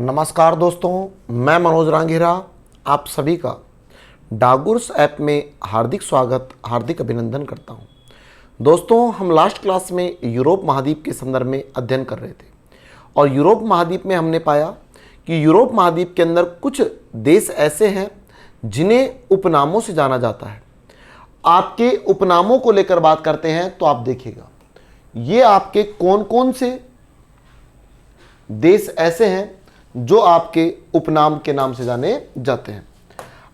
नमस्कार दोस्तों, मैं मनोज रांगीरा आप सभी का डागुर्स ऐप में हार्दिक स्वागत, हार्दिक अभिनंदन करता हूं। दोस्तों, हम लास्ट क्लास में यूरोप महाद्वीप के संदर्भ में अध्ययन कर रहे थे और यूरोप महाद्वीप में हमने पाया कि यूरोप महाद्वीप के अंदर कुछ देश ऐसे हैं जिन्हें उपनामों से जाना जाता है। आपके उपनामों को लेकर बात करते हैं तो आप देखिएगा ये आपके कौन कौन से देश ऐसे हैं जो आपके उपनाम के नाम से जाने जाते हैं।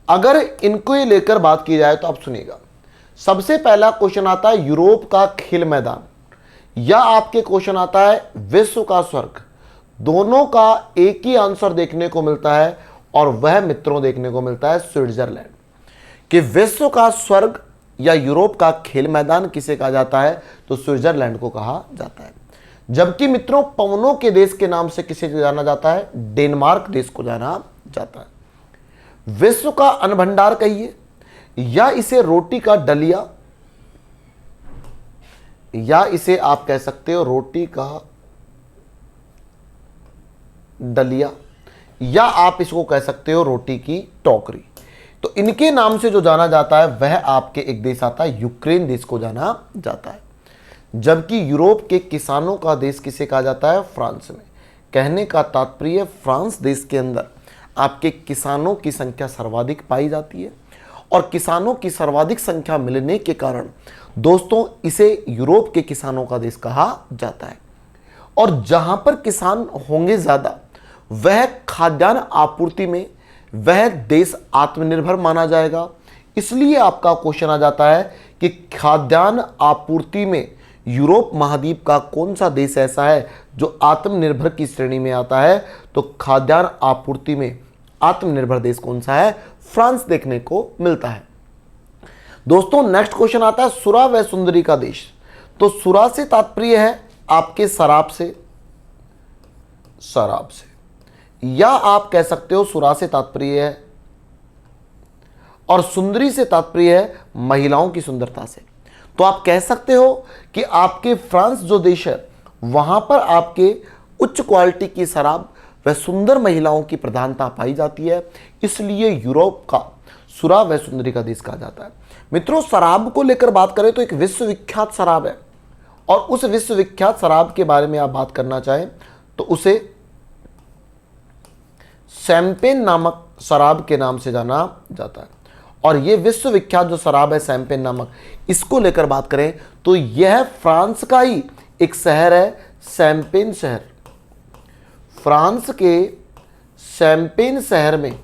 अगर इनको लेकर बात की जाए तो आप सुनिएगा। सबसे पहला क्वेश्चन आता है यूरोप का खेल मैदान, या आपके क्वेश्चन आता है विश्व का स्वर्ग। दोनों का एक ही आंसर देखने को मिलता है और वह मित्रों देखने को मिलता है स्विट्जरलैंड। कि विश्व का स्वर्ग या यूरोप का खेल मैदान किसे कहा जाता है तो स्विट्जरलैंड को कहा जाता है। जबकि मित्रों पवनों के देश के नाम से किसे जाना जाता है, डेनमार्क देश को जाना जाता है। विश्व का अन्न भंडार कहिए या इसे रोटी का डलिया, या इसे आप कह सकते हो रोटी का डलिया, या आप इसको कह सकते हो रोटी की टोकरी। तो इनके नाम से जो जाना जाता है वह आपके एक देश आता है यूक्रेन देश को जाना जाता है। जबकि यूरोप के किसानों का देश किसे कहा जाता है, फ्रांस में। कहने का तात्पर्य फ्रांस देश के अंदर आपके किसानों की संख्या सर्वाधिक पाई जाती है और किसानों की सर्वाधिक संख्या मिलने के कारण दोस्तों इसे यूरोप के किसानों का देश कहा जाता है। और जहां पर किसान होंगे ज्यादा वह खाद्यान्न आपूर्ति में वह देश आत्मनिर्भर माना जाएगा। इसलिए आपका क्वेश्चन आ जाता है कि खाद्यान्न आपूर्ति में यूरोप महाद्वीप का कौन सा देश ऐसा है जो आत्मनिर्भर की श्रेणी में आता है, तो खाद्यान्न आपूर्ति में आत्मनिर्भर देश कौन सा है, फ्रांस देखने को मिलता है। दोस्तों नेक्स्ट क्वेश्चन आता है सुरा व सुंदरी का देश। तो सुरा से तात्पर्य है आपके शराब से, या आप कह सकते हो सुरा से तात्पर्य है और सुंदरी से तात्पर्य है महिलाओं की सुंदरता से। तो आप कह सकते हो कि आपके फ्रांस जो देश है वहां पर आपके उच्च क्वालिटी की शराब व सुंदर महिलाओं की प्रधानता पाई जाती है, इसलिए यूरोप का सुरा व सुंदरी का देश कहा जाता है। मित्रों शराब को लेकर बात करें तो एक विश्वविख्यात शराब है और उस विश्वविख्यात शराब के बारे में आप बात करना चाहें तो उसे शैंपेन नामक शराब के नाम से जाना जाता है। और यह विश्वविख्यात जो शराब है शैंपेन नामक, इसको लेकर बात करें तो यह फ्रांस का ही एक शहर है, शैंपेन शहर। फ्रांस के शैंपेन शहर में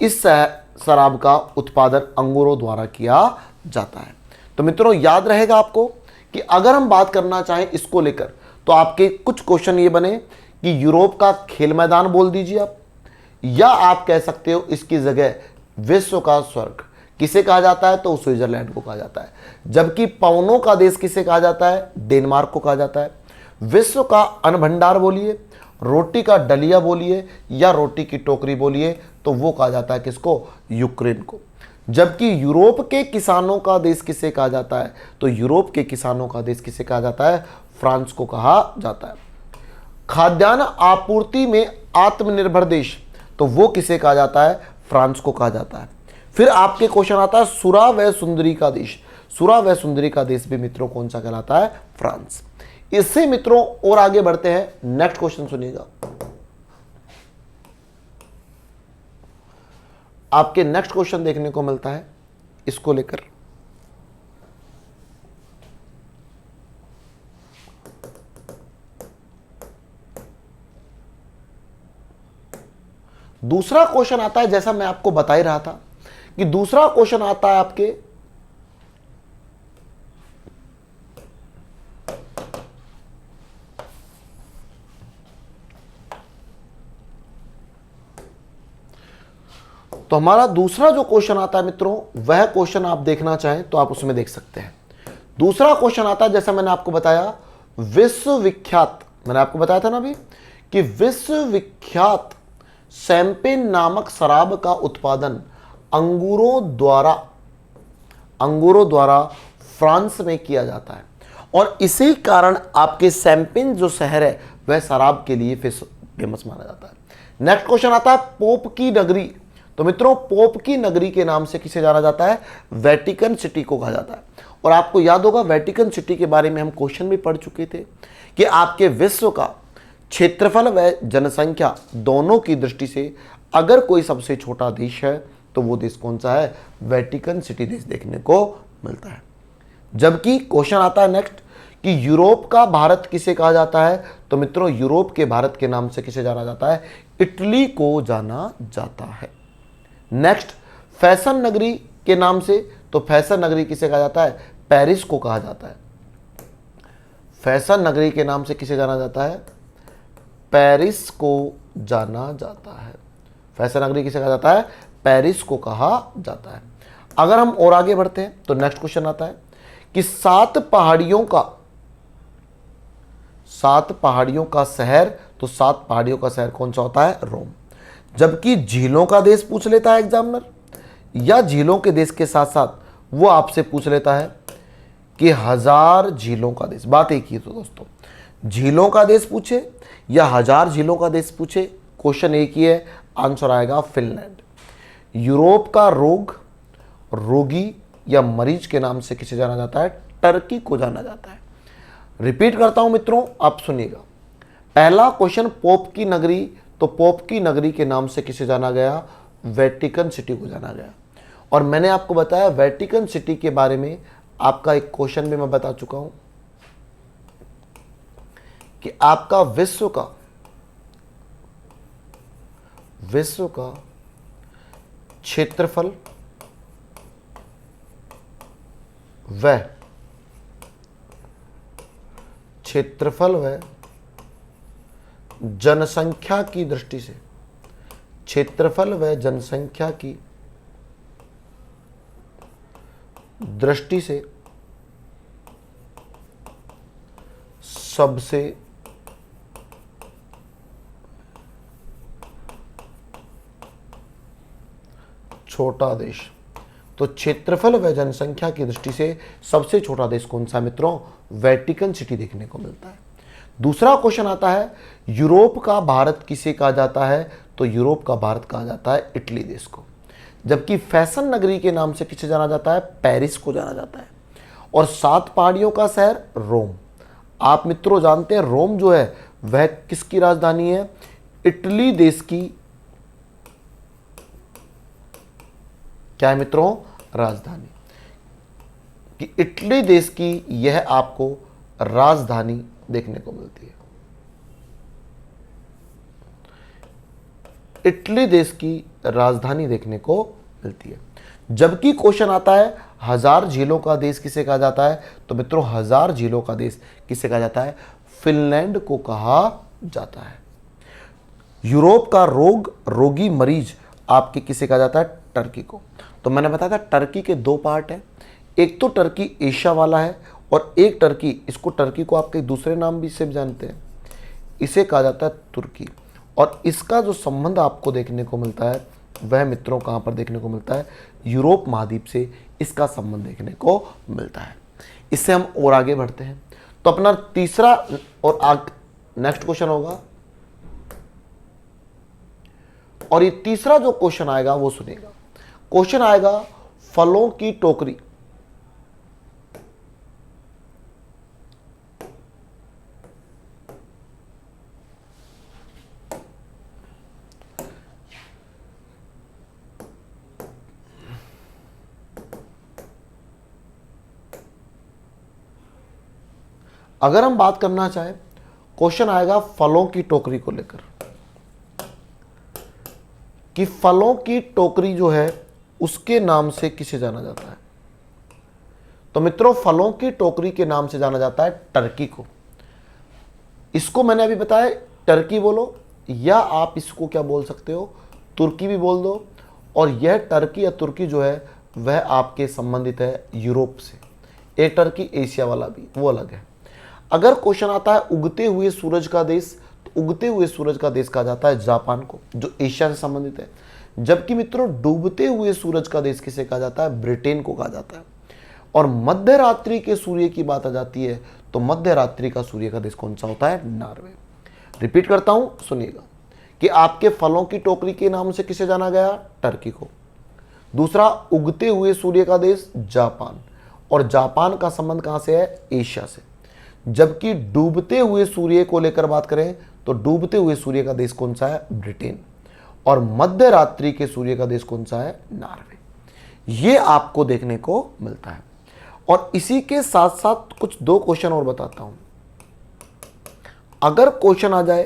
इस शराब का उत्पादन अंगूरों द्वारा किया जाता है। तो मित्रों याद रहेगा आपको कि अगर हम बात करना चाहें इसको लेकर तो आपके कुछ क्वेश्चन ये बने कि यूरोप का खेल मैदान बोल दीजिए आप, या आप कह सकते हो इसकी जगह विश्व का स्वर्ग किसे कहा जाता है तो स्विट्जरलैंड को कहा जाता है। जबकि पवनों का देश किसे कहा जाता है, डेनमार्क को कहा जाता है। विश्व का अन्न भंडार बोलिए, रोटी का डलिया बोलिए या रोटी की टोकरी बोलिए, तो वो कहा जाता है किसको, यूक्रेन को। जबकि यूरोप के किसानों का देश किसे कहा जाता है तो यूरोप के किसानों का देश किसे कहा जाता है, फ्रांस को कहा जाता है। खाद्यान्न आपूर्ति में आत्मनिर्भर देश, तो वो किसे कहा जाता है, फ्रांस को कहा जाता है। फिर आपके क्वेश्चन आता है सुरा व सुंदरी का देश। सुरा व सुंदरी का देश भी मित्रों कौन सा कहलाता है, फ्रांस। इससे मित्रों और आगे बढ़ते हैं। नेक्स्ट क्वेश्चन सुनिएगा। आपके नेक्स्ट क्वेश्चन देखने को मिलता है इसको लेकर। दूसरा क्वेश्चन आता है, जैसा मैं आपको बता ही रहा था कि दूसरा क्वेश्चन आता है आपके तो हमारा दूसरा जो क्वेश्चन आता है मित्रों वह क्वेश्चन आप देखना चाहें तो आप उसमें देख सकते हैं। दूसरा क्वेश्चन आता है, जैसा मैंने आपको बताया, विश्वविख्यात, मैंने आपको बताया था ना अभी कि विश्वविख्यात शैंपेन नामक शराब का उत्पादन अंगूरों द्वारा फ्रांस में किया जाता है और इसी कारण आपके शैंपेन जो शहर है वह शराब के लिए फेमस माना जाता है। नेक्स्ट क्वेश्चन आता है पोप की नगरी। तो मित्रों पोप की नगरी के नाम से किसे जाना जाता है? वेटिकन सिटी को कहा जाता है। और आपको याद होगा वेटिकन सिटी के बारे में हम क्वेश्चन भी पढ़ चुके थे कि आपके विश्व का क्षेत्रफल व जनसंख्या दोनों की दृष्टि से अगर कोई सबसे छोटा देश है तो वो देश कौन सा है? वेटिकन सिटी देश देखने को मिलता है। जबकि क्वेश्चन आता है नेक्स्ट कि यूरोप का भारत किसे कहा जाता है? तो मित्रों यूरोप के भारत के नाम से किसे जाना जाता है? इटली को जाना जाता है। नेक्स्ट फैशन नगरी के नाम से, तो फैशन नगरी किसे कहा जाता है? पेरिस को कहा जाता है। फैशन नगरी के नाम से किसे जाना जाता है? पेरिस को जाना जाता है। फैशन नगरी किसे कहा जाता है? पेरिस को कहा जाता है। अगर हम और आगे बढ़ते हैं तो नेक्स्ट क्वेश्चन आता है कि सात पहाड़ियों का शहर, तो सात पहाड़ियों का शहर कौन सा होता है? रोम। जबकि झीलों का देश पूछ लेता है एग्जामिनर, या झीलों के देश के साथ साथ वो आपसे पूछ लेता है कि 1000 झीलों का देश। बात एक ही है तो दोस्तों, झीलों का देश पूछे या 1000 झीलों का देश पूछे, क्वेश्चन एक ही है, आंसर आएगा फिनलैंड। यूरोप का रोगी या मरीज के नाम से किसे जाना जाता है? टर्की को जाना जाता है। रिपीट करता हूं मित्रों, आप सुनिएगा। पहला क्वेश्चन पोप की नगरी, तो पोप की नगरी के नाम से किसे जाना गया? वेटिकन सिटी को जाना गया। और मैंने आपको बताया वेटिकन सिटी के बारे में आपका एक क्वेश्चन भी मैं बता चुका हूं कि आपका विश्व का क्षेत्रफल व जनसंख्या की दृष्टि से, क्षेत्रफल व जनसंख्या की दृष्टि से सबसे छोटा देश। तो क्षेत्रफल व जनसंख्या की दृष्टि से सबसे छोटा देश कौन सा मित्रों? वेटिकन सिटी देखने को मिलता है। दूसरा क्वेश्चन आता है यूरोप का भारत किसे कहा जाता है? तो यूरोप का भारत कहा जाता है इटली देश को। जबकि फैशन नगरी के नाम से किसे जाना जाता है? पेरिस को जाना जाता है। और सात पहाड़ियों का शहर रोम। आप मित्रों जानते हैं रोम जो है वह किसकी राजधानी है? इटली देश की क्या है मित्रों? राजधानी। कि इटली देश की यह आपको राजधानी देखने को मिलती है। इटली देश की राजधानी देखने को मिलती है। जबकि क्वेश्चन आता है 1000 झीलों का देश किसे कहा जाता है? तो मित्रों 1000 झीलों का देश किसे कहा जाता है? फिनलैंड को कहा जाता है। यूरोप का रोगी मरीज आपके किसे कहा जाता है? टर्की को। तो मैंने बताया था टर्की के दो पार्ट हैं, एक तो टर्की एशिया वाला है और एक टर्की, इसको टर्की को आप कई दूसरे नाम भी से जानते हैं, इसे कहा जाता है तुर्की। और इसका जो संबंध आपको देखने को मिलता है वह मित्रों कहाँ पर देखने को मिलता है? यूरोप महाद्वीप से इसका संबंध देखने को मिलता है। इससे हम और आगे बढ़ते हैं तो अपना तीसरा और नेक्स्ट क्वेश्चन होगा, और ये तीसरा जो क्वेश्चन आएगा वो सुनिएगा। क्वेश्चन आएगा फलों की टोकरी। अगर हम बात करना चाहें, क्वेश्चन आएगा फलों की टोकरी को लेकर कि फलों की टोकरी जो है उसके नाम से किसे जाना जाता है? तो मित्रों फलों की टोकरी के नाम से जाना जाता है टर्की को। इसको मैंने अभी बताया टर्की बोलो, या आप इसको क्या बोल सकते हो? तुर्की भी बोल दो। और यह टर्की या तुर्की जो है वह आपके संबंधित है यूरोप से। एक टर्की एशिया वाला भी वो अलग है। अगर क्वेश्चन आता है उगते हुए सूरज का देश, तो उगते हुए सूरज का देश कहा जाता है जापान को, जो एशिया से संबंधित है। जबकि मित्रों डूबते हुए सूरज का देश किसे कहा जाता है? ब्रिटेन को कहा जाता है। और मध्य रात्रि के सूर्य की बात आ जाती है तो मध्य रात्रि का सूर्य का देश कौन सा होता है? नॉर्वे। रिपीट करता हूं, सुनिएगा कि आपके फलों की टोकरी के नाम से किसे जाना गया? टर्की को। दूसरा, उगते हुए सूर्य का देश जापान, और जापान का संबंध कहां से है? एशिया से। जबकि डूबते हुए सूर्य को लेकर बात करें तो डूबते हुए सूर्य का देश कौन सा है? ब्रिटेन। और मध्य रात्रि के सूर्य का देश कौन सा है? नॉर्वे। ये आपको देखने को मिलता है। और इसी के साथ साथ कुछ 2 क्वेश्चन और बताता हूं। अगर क्वेश्चन आ जाए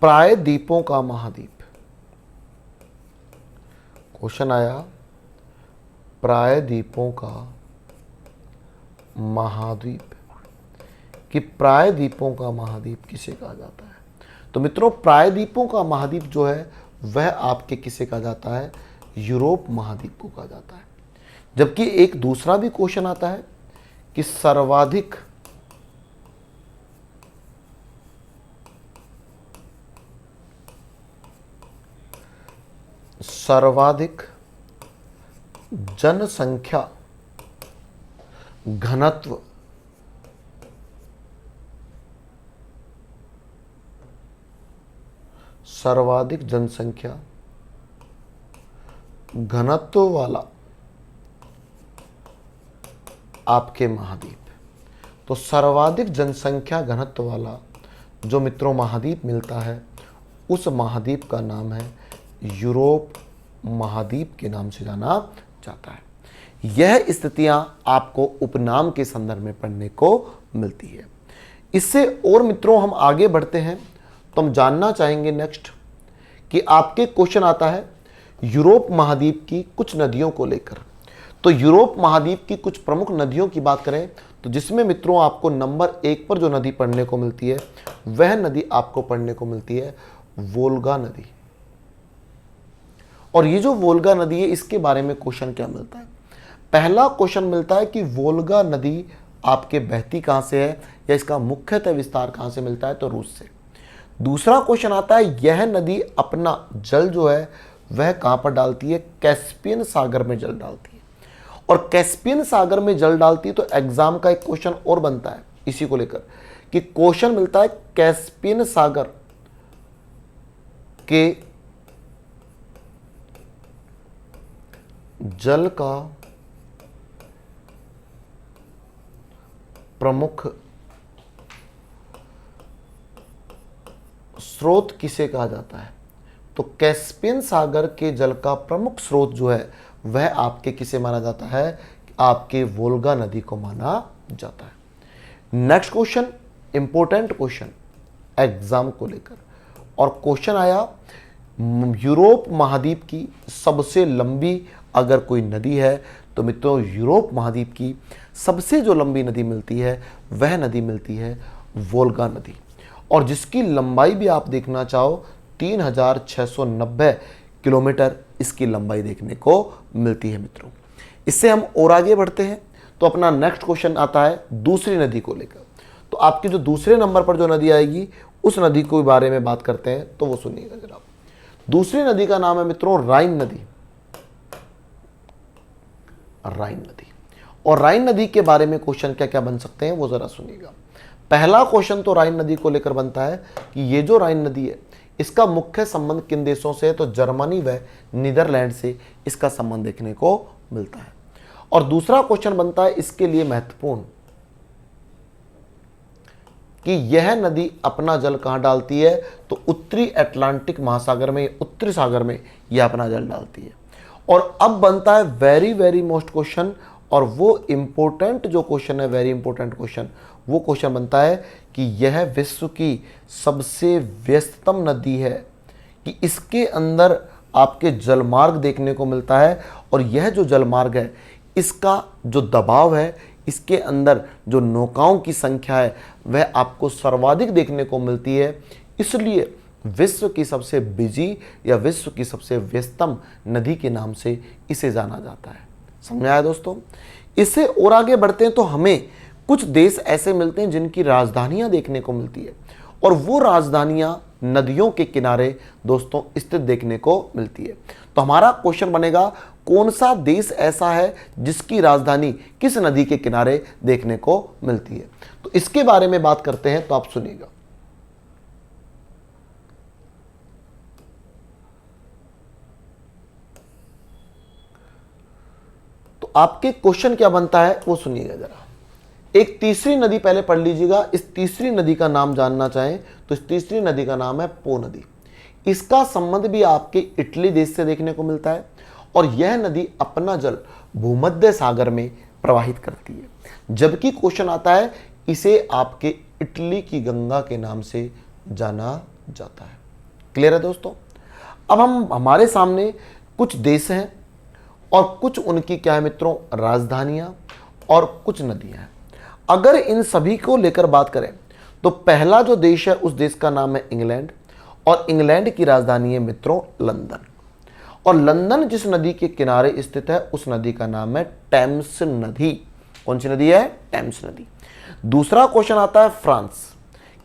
प्रायद्वीपों का महाद्वीप, क्वेश्चन आया प्रायद्वीपों का महाद्वीप, कि प्रायद्वीपों का महाद्वीप किसे कहा जाता है? तो मित्रों, प्रायद्वीपों का महाद्वीप जो है वह आपके किसे कहा जाता है? यूरोप महाद्वीप को कहा जाता है। जबकि एक दूसरा भी क्वेश्चन आता है कि सर्वाधिक जनसंख्या घनत्व सर्वाधिक जनसंख्या घनत्व वाला आपके महाद्वीप। तो सर्वाधिक जनसंख्या घनत्व वाला जो मित्रों महाद्वीप मिलता है, उस महाद्वीप का नाम है यूरोप महाद्वीप के नाम से जाना जाता है। यह स्थितियां आपको उपनाम के संदर्भ में पढ़ने को मिलती है। इससे और मित्रों हम आगे बढ़ते हैं तो हम जानना चाहेंगे नेक्स्ट कि आपके क्वेश्चन आता है यूरोप महाद्वीप की कुछ नदियों को लेकर। तो यूरोप महाद्वीप की कुछ प्रमुख नदियों की बात करें तो जिसमें मित्रों आपको नंबर 1 पर जो नदी पढ़ने को मिलती है वह नदी आपको पढ़ने को मिलती है वोल्गा नदी। और ये जो वोल्गा नदी है इसके बारे में क्वेश्चन क्या मिलता है? पहला क्वेश्चन मिलता है कि वोल्गा नदी आपके बहती कहां से है या इसका मुख्यतः विस्तार कहां से मिलता है? तो रूस से। दूसरा क्वेश्चन आता है यह नदी अपना जल जो है वह कहां पर डालती है? कैस्पियन सागर में जल डालती है। और कैस्पियन सागर में जल डालती है तो एग्जाम का एक क्वेश्चन और बनता है इसी को लेकर कि क्वेश्चन मिलता है कैस्पियन सागर के जल का प्रमुख स्रोत किसे कहा जाता है? तो कैस्पियन सागर के जल का प्रमुख स्रोत जो है वह आपके किसे माना जाता है? आपके वोल्गा नदी को माना जाता है। Next question, important question exam को लेकर, और क्वेश्चन आया यूरोप महाद्वीप की सबसे लंबी अगर कोई नदी है तो मित्रों यूरोप महाद्वीप की सबसे जो लंबी नदी मिलती है वह नदी मिलती है वोल्गा नदी, और जिसकी लंबाई भी आप देखना चाहो 3690 किलोमीटर इसकी लंबाई देखने को मिलती है मित्रों। इससे हम और आगे बढ़ते हैं तो अपना नेक्स्ट क्वेश्चन आता है दूसरी नदी को लेकर। तो आपकी जो दूसरे नंबर पर जो नदी आएगी उस नदी के बारे में बात करते हैं, तो वो सुनिएगा जरा। दूसरी नदी का नाम है मित्रों राइन नदी। राइन नदी, और राइन नदी के बारे में क्वेश्चन क्या क्या बन सकते हैं वो जरा सुनिएगा। पहला क्वेश्चन तो राइन नदी को लेकर बनता है कि ये जो राइन नदी है इसका मुख्य संबंध किन देशों से है? तो जर्मनी व नीदरलैंड से इसका संबंध देखने को मिलता है। और दूसरा क्वेश्चन बनता है इसके लिए महत्वपूर्ण कि यह नदी अपना जल कहां डालती है? तो उत्तरी अटलांटिक महासागर में, उत्तरी सागर में यह अपना जल डालती है। और अब बनता है वेरी वेरी मोस्ट क्वेश्चन, और वो इंपॉर्टेंट जो क्वेश्चन है, वेरी इंपॉर्टेंट क्वेश्चन, वो क्वेश्चन बनता है कि यह विश्व की सबसे व्यस्ततम नदी है, कि इसके अंदर आपके जलमार्ग देखने को मिलता है, और यह जो जलमार्ग है इसका जो दबाव है, इसके अंदर जो नौकाओं की संख्या है वह आपको सर्वाधिक देखने को मिलती है। इसलिए विश्व की सबसे बिजी या विश्व की सबसे व्यस्तम नदी के नाम से इसे जाना जाता है। समझ आया दोस्तों? इससे और आगे बढ़ते हैं तो हमें कुछ देश ऐसे मिलते हैं जिनकी राजधानियां देखने को मिलती है, और वो राजधानियां नदियों के किनारे दोस्तों स्थित देखने को मिलती है। तो हमारा क्वेश्चन बनेगा कौन सा देश ऐसा है जिसकी राजधानी किस नदी के किनारे देखने को मिलती है? तो इसके बारे में बात करते हैं, तो आप सुनिएगा। आपके क्वेश्चन क्या बनता है वो सुनिएगा जरा। एक तीसरी नदी पहले पढ़ लीजिएगा। इस तीसरी नदी का नाम जानना चाहें तो इस तीसरी नदी का नाम है पो नदी। इसका संबंध भी आपके इटली देश से देखने को मिलता है और यह नदी अपना जल भूमध्य सागर में प्रवाहित करती है। जबकि क्वेश्चन आता है इसे आपके इटली की गंगा के नाम से जाना जाता है। क्लियर है दोस्तों। अब हमारे सामने कुछ देश हैं और कुछ उनकी क्या है मित्रों, राजधानियां और कुछ नदियां हैं। अगर इन सभी को लेकर बात करें तो पहला जो देश है उस देश का नाम है इंग्लैंड और इंग्लैंड की राजधानी है मित्रों लंदन। और लंदन जिस नदी के किनारे स्थित है उस नदी का नाम है टेम्स नदी। कौन सी नदी है? टेम्स नदी। दूसरा क्वेश्चन आता है फ्रांस,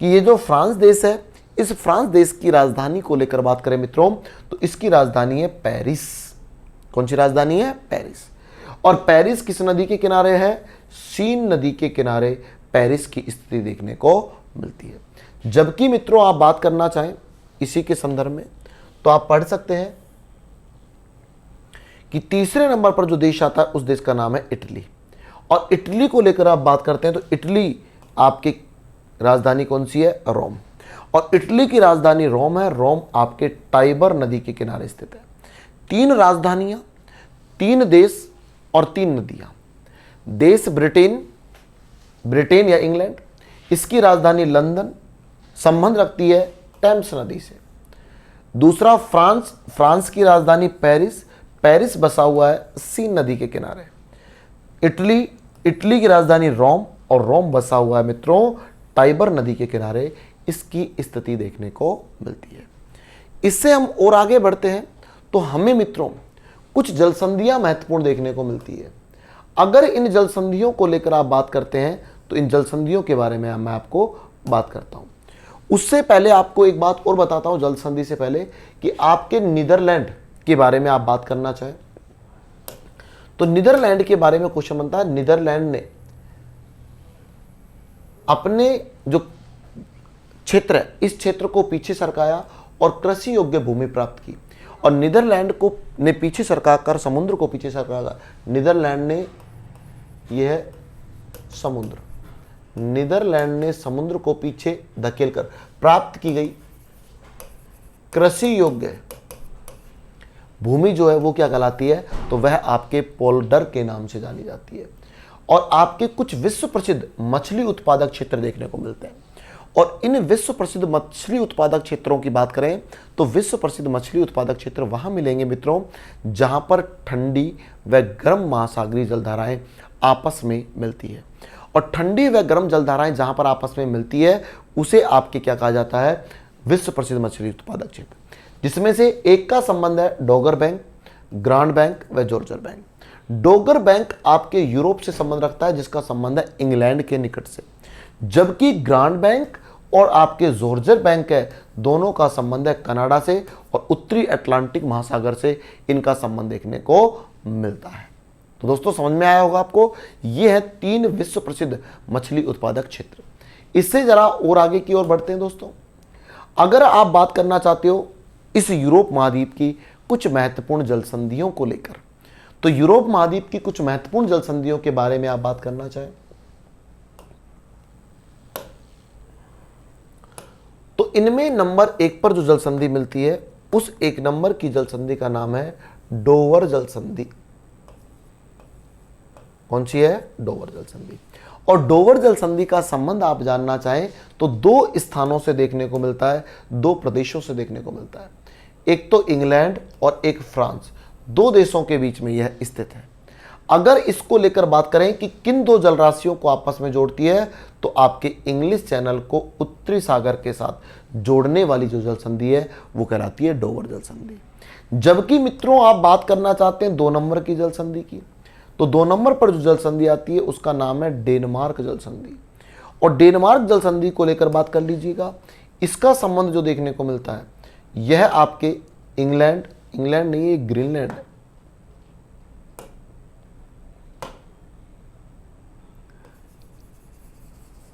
कि ये जो फ्रांस देश है, इस फ्रांस देश की राजधानी को लेकर बात करें मित्रों तो इसकी राजधानी है पेरिस। कौन सी राजधानी है? पेरिस। और पेरिस किस नदी के किनारे है? सीन नदी के किनारे पेरिस की स्थिति देखने को मिलती है। जबकि मित्रों आप बात करना चाहें इसी के संदर्भ में तो आप पढ़ सकते हैं कि तीसरे नंबर पर जो देश आता है उस देश का नाम है इटली। और इटली को लेकर आप बात करते हैं तो इटली आपकी राजधानी कौन सी है? रोम। और इटली की राजधानी रोम है। रोम आपके टाइबर नदी के किनारे स्थित है। 3 राजधानियां, 3 देश और 3 नदियां। देश ब्रिटेन या इंग्लैंड, इसकी राजधानी लंदन, संबंध रखती है टेम्स नदी से। दूसरा फ्रांस की राजधानी पेरिस बसा हुआ है सीन नदी के किनारे। इटली की राजधानी रोम और रोम बसा हुआ है मित्रों टाइबर नदी के किनारे। इसकी स्थिति देखने को मिलती है। इससे हम और आगे बढ़ते हैं तो हमें मित्रों कुछ जलसंधियां महत्वपूर्ण देखने को मिलती है। अगर इन जलसंधियों को लेकर आप बात करते हैं तो इन जलसंधियों के बारे में मैं आपको बात करता हूं। उससे पहले आपको एक बात और बताता हूं जलसंधि से पहले, कि आपके नीदरलैंड के बारे में आप बात करना चाहें तो नीदरलैंड के बारे में क्वेश्चन बनता है। नीदरलैंड ने अपने जो क्षेत्र है इस क्षेत्र को पीछे सरकाया और कृषि योग्य भूमि प्राप्त की। और नीदरलैंड को ने पीछे सरकाकर समुद्र को पीछे सरकाया। नीदरलैंड ने यह समुद्र को पीछे धकेलकर प्राप्त की गई कृषि योग्य भूमि जो है वो क्या कहलाती है? तो वह आपके पोल्डर के नाम से जानी जाती है। और आपके कुछ विश्व प्रसिद्ध मछली उत्पादक क्षेत्र देखने को मिलते हैं। और इन विश्व प्रसिद्ध मछली उत्पादक क्षेत्रों की बात करें तो विश्व प्रसिद्ध मछली उत्पादक क्षेत्र वहां मिलेंगे मित्रों जहां पर ठंडी व गर्म महासागरीय जलधाराएं आपस में मिलती है। और ठंडी व गर्म जलधाराएं जहां पर आपस में मिलती है उसे आपके क्या कहा जाता है? विश्व प्रसिद्ध मछली उत्पादक क्षेत्र। जिसमें से एक का संबंध है डोगर बैंक, ग्रांड बैंक व जॉर्जर बैंक। डोगर बैंक आपके यूरोप से संबंध रखता है जिसका संबंध है इंग्लैंड के निकट से। जबकि ग्रांड बैंक और आपके जॉर्जर बैंक है दोनों का संबंध है कनाडा से और उत्तरी अटलांटिक महासागर से इनका संबंध देखने को मिलता है। तो दोस्तों समझ में आया होगा आपको, ये है 3 विश्व प्रसिद्ध मछली उत्पादक क्षेत्र। इससे जरा और आगे की ओर बढ़ते हैं दोस्तों। अगर आप बात करना चाहते हो इस यूरोप महाद्वीप की कुछ महत्वपूर्ण जलसंधियों को लेकर, तो यूरोप महाद्वीप की कुछ महत्वपूर्ण जलसंधियों के बारे में आप बात करना चाहें तो इनमें नंबर 1 पर जो जलसंधि मिलती है उस 1 नंबर की जलसंधि का नाम है डोवर जलसंधि। कौन सी है? डोवर जलसंधि। और डोवर जलसंधि का संबंध आप जानना चाहें तो 2 स्थानों से देखने को मिलता है, 2 प्रदेशों से देखने को मिलता है। एक तो इंग्लैंड और एक फ्रांस, 2 देशों के बीच में यह स्थित है। अगर इसको लेकर बात करें कि किन 2 जलराशियों को आपस में जोड़ती है तो आपके इंग्लिश चैनल को उत्तरी सागर के साथ जोड़ने वाली जो जलसंधि है वो कहलाती है डोवर जलसंधि। जबकि मित्रों आप बात करना चाहते हैं 2 नंबर की जलसंधि की, तो 2 नंबर पर जो जलसंधि आती है उसका नाम है डेनमार्क जलसंधि। और डेनमार्क जलसंधि को लेकर बात कर लीजिएगा। इसका संबंध जो देखने को मिलता है यह आपके इंग्लैंड नहीं, ये ग्रीनलैंड है।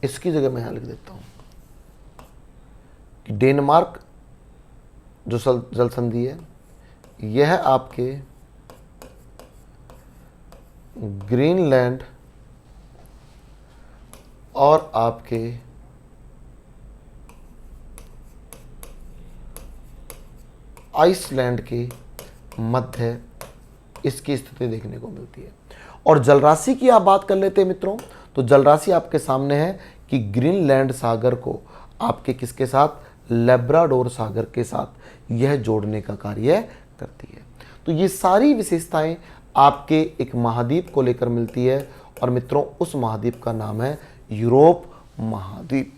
इसकी जगह मैं यहां लिख देता हूं कि डेनमार्क जो जलसंधि है यह आपके ग्रीनलैंड और आपके आइसलैंड के मध्य इसकी स्थिति देखने को मिलती है। और जलराशि की आप बात कर लेते हैं मित्रों, तो जलराशि आपके सामने है कि ग्रीनलैंड सागर को आपके किसके साथ, लेब्राडोर सागर के साथ यह जोड़ने का कार्य करती है। तो ये सारी विशेषताएं आपके एक महाद्वीप को लेकर मिलती है और मित्रों उस महाद्वीप का नाम है यूरोप महाद्वीप।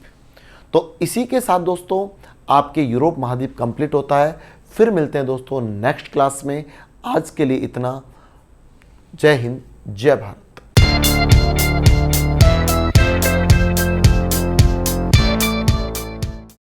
तो इसी के साथ दोस्तों आपके यूरोप महाद्वीप कंप्लीट होता है। फिर मिलते हैं दोस्तों नेक्स्ट क्लास में। आज के लिए इतना। जय हिंद, जय भारत।